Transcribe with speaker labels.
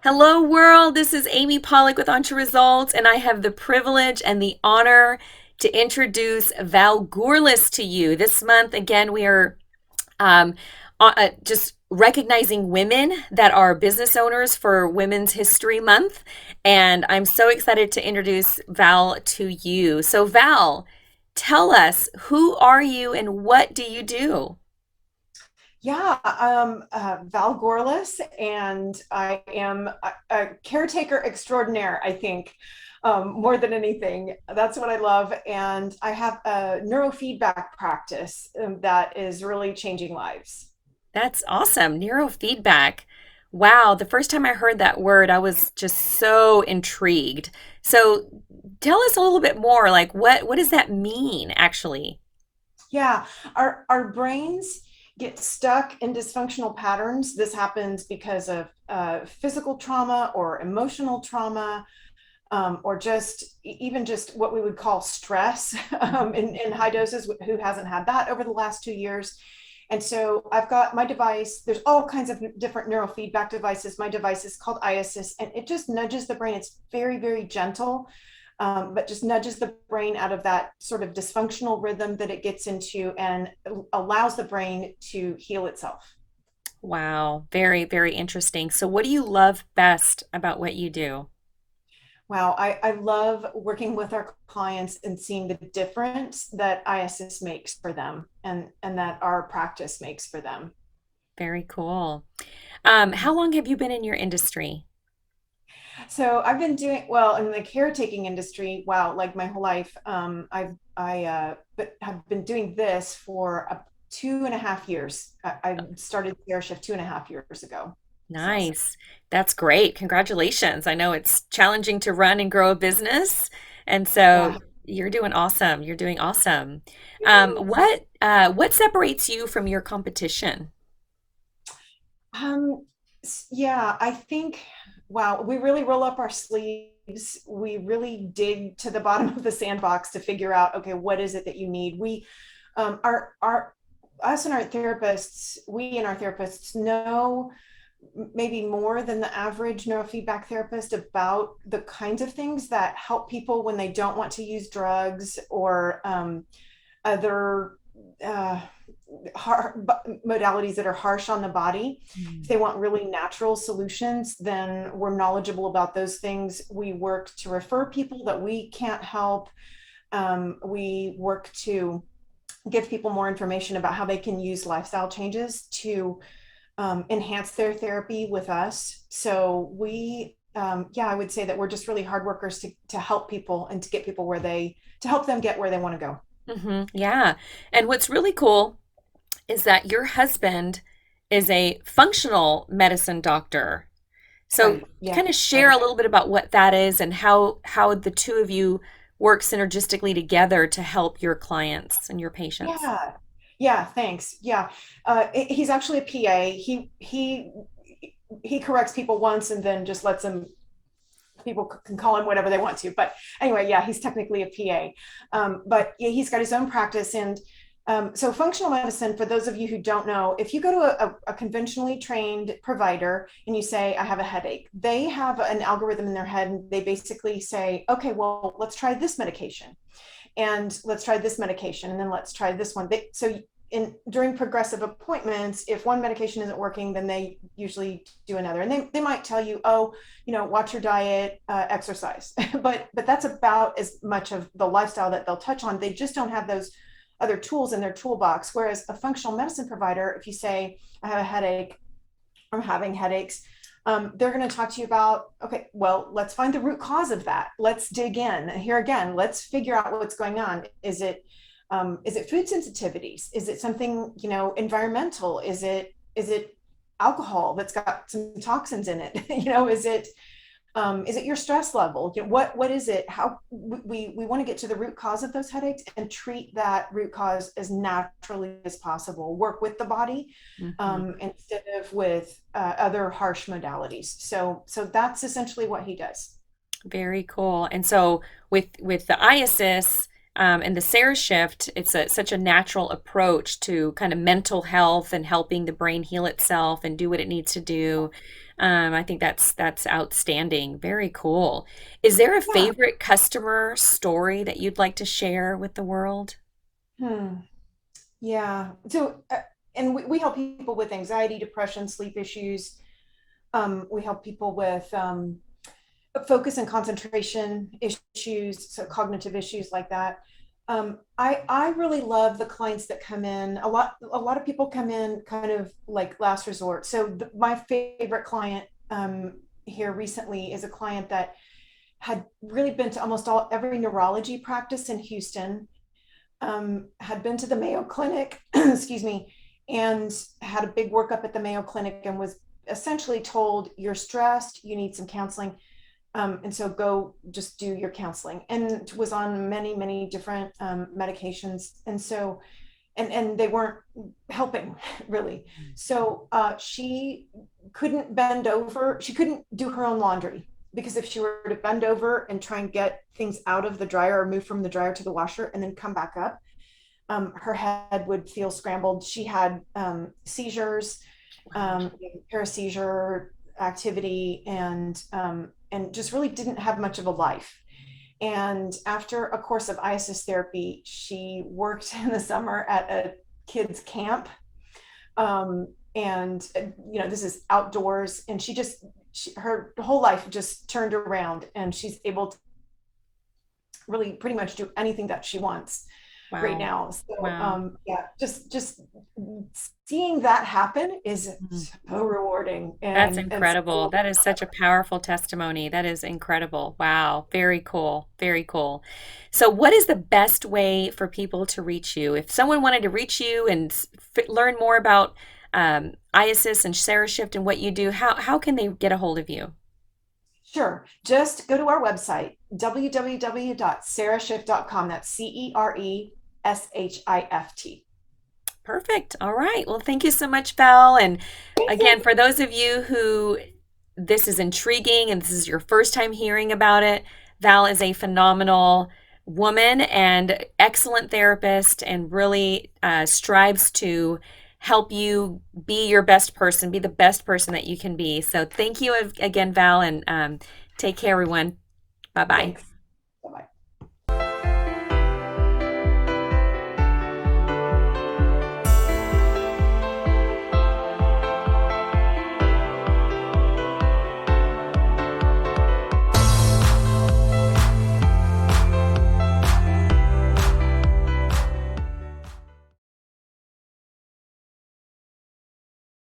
Speaker 1: Hello, world. This is Amy Polak with Entre Results, and I have the privilege and the honor to introduce Val Gourlas to you. This month, again, we are um, just recognizing women that are business owners for Women's History Month. And I'm so excited to introduce Val to you. So, Val, tell us, who are you and what do you do?
Speaker 2: Val Gourlas, and I am a caretaker extraordinaire, I think, more than anything. That's what I love. And I have a neurofeedback practice that is really changing lives.
Speaker 1: That's awesome. Neurofeedback. Wow, the first time I heard that word, I was just so intrigued. So tell us a little bit more, like what does that mean actually?
Speaker 2: Yeah, our brains get stuck in dysfunctional patterns. This happens because of physical trauma or emotional trauma, or even just what we would call stress in high doses. Who hasn't had that over the last 2 years? And so I've got my device. There's all kinds of different neurofeedback devices. My device is called IASIS, and it just nudges the brain. It's very, very gentle, but just nudges the brain out of that sort of dysfunctional rhythm that it gets into and allows the brain to heal itself.
Speaker 1: Wow, very, very interesting. So what do you love best about what you do?
Speaker 2: Wow, I love working with our clients and seeing the difference that ISS makes for them and that our practice makes for them.
Speaker 1: Very cool. How long have you been in your industry?
Speaker 2: So I've been doing well in the caretaking industry. Wow, like my whole life. But have been doing this for 2.5 years. I started care shift 2.5 years ago. So
Speaker 1: Nice. That's great. Congratulations. I know it's challenging to run and grow a business, and so
Speaker 2: yeah.
Speaker 1: you're doing awesome. You're doing awesome. What separates you from your competition?
Speaker 2: Um, yeah, I think, wow, we really roll up our sleeves. We really dig to the bottom of the sandbox to figure out, okay, what is it that you need? Us and our therapists, we and our therapists know maybe more than the average neurofeedback therapist about the kinds of things that help people when they don't want to use drugs or other uh, modalities that are harsh on the body. If
Speaker 1: Mm.
Speaker 2: they want really natural solutions, then we're knowledgeable about those things. We work to refer people that we can't help. We work to give people more information about how they can use lifestyle changes to enhance their therapy with us. I would say that we're just really hard workers to help people and to get people to help them get where they want to go.
Speaker 1: Yeah. And what's really cool is that your husband is a functional medicine doctor. So
Speaker 2: Right. Yeah.
Speaker 1: kind of
Speaker 2: That
Speaker 1: share
Speaker 2: is.
Speaker 1: a little bit about what that is and how the two of you work synergistically together to help your clients and your patients.
Speaker 2: Yeah. Yeah. Thanks. Yeah. He's actually a PA. He corrects people once and then just lets them. People can call him whatever they want to. But anyway, yeah, he's technically a PA. But yeah, he's got his own practice. And so, functional medicine, for those of you who don't know, if you go to a conventionally trained provider and you say, I have a headache, they have an algorithm in their head and they basically say, okay, well, let's try this medication and let's try this medication and then let's try this one. During progressive appointments, if one medication isn't working, then they usually do another, and they might tell you, oh, watch your diet, exercise. But that's about as much of the lifestyle that they'll touch on. They just don't have those other tools in their toolbox. Whereas a functional medicine provider, if you say, I have a headache, I'm having headaches, they're going to talk to you about, okay, well, let's find the root cause of that. Let's dig in. Here again, let's figure out what's going on. Is it food sensitivities? Is it something, environmental? Is it alcohol that's got some toxins in it? Is it your stress level? What is it? How we want to get to the root cause of those headaches and treat that root cause as naturally as possible. Work with the body,
Speaker 1: Mhm.
Speaker 2: instead of with other harsh modalities. So that's essentially what he does.
Speaker 1: Very cool. And so with the IASIS, And the Sarah shift, it's such a natural approach to kind of mental health and helping the brain heal itself and do what it needs to do. I think that's outstanding. Very cool. Is there a
Speaker 2: Yeah.
Speaker 1: favorite customer story that you'd like to share with the world?
Speaker 2: Hmm. Yeah. So, and we help people with anxiety, depression, sleep issues. We help people with focus and concentration issues, so cognitive issues like that. I really love the clients that come in. A lot of people come in kind of like last resort. So my favorite client here recently is a client that had really been to almost every neurology practice in Houston, had been to the Mayo Clinic, excuse me, and had a big workup at the Mayo Clinic and was essentially told, you're stressed, you need some counseling. And so go just do your counseling, and was on many different medications. And so, and they weren't helping really. So she couldn't bend over. She couldn't do her own laundry, because if she were to bend over and try and get things out of the dryer or move from the dryer to the washer and then come back up, her head would feel scrambled. She had seizures, paraseizure activity, and just really didn't have much of a life. And after a course of ISS therapy, she worked in the summer at a kids camp. And this is outdoors, and her whole life just turned around, and she's able to really pretty much do anything that she wants right
Speaker 1: Wow.
Speaker 2: now. So
Speaker 1: Wow.
Speaker 2: yeah, just seeing that happen is
Speaker 1: Mhm.
Speaker 2: so rewarding,
Speaker 1: That's
Speaker 2: and so I
Speaker 1: incredible.
Speaker 2: love
Speaker 1: That is such a powerful testimony. That is incredible. Wow. Very cool. Very cool. So, what is the best way for people to reach you? If someone wanted to reach you and learn more about IASIS and Sarah Shift and what you do, how can they get a hold of you?
Speaker 2: Sure. Just go to our website, www.cereshift.com. That's CERESHIFT.
Speaker 1: Perfect. All right. Well, thank you so much, Val. And again,
Speaker 2: Amazing.
Speaker 1: for those of you who this is intriguing and this is your first time hearing about it, Val is a phenomenal woman and excellent therapist and really strives to help you be your best person, be the best person that you can be. So thank you again, Val, and take care, everyone. Bye bye.
Speaker 2: Thanks.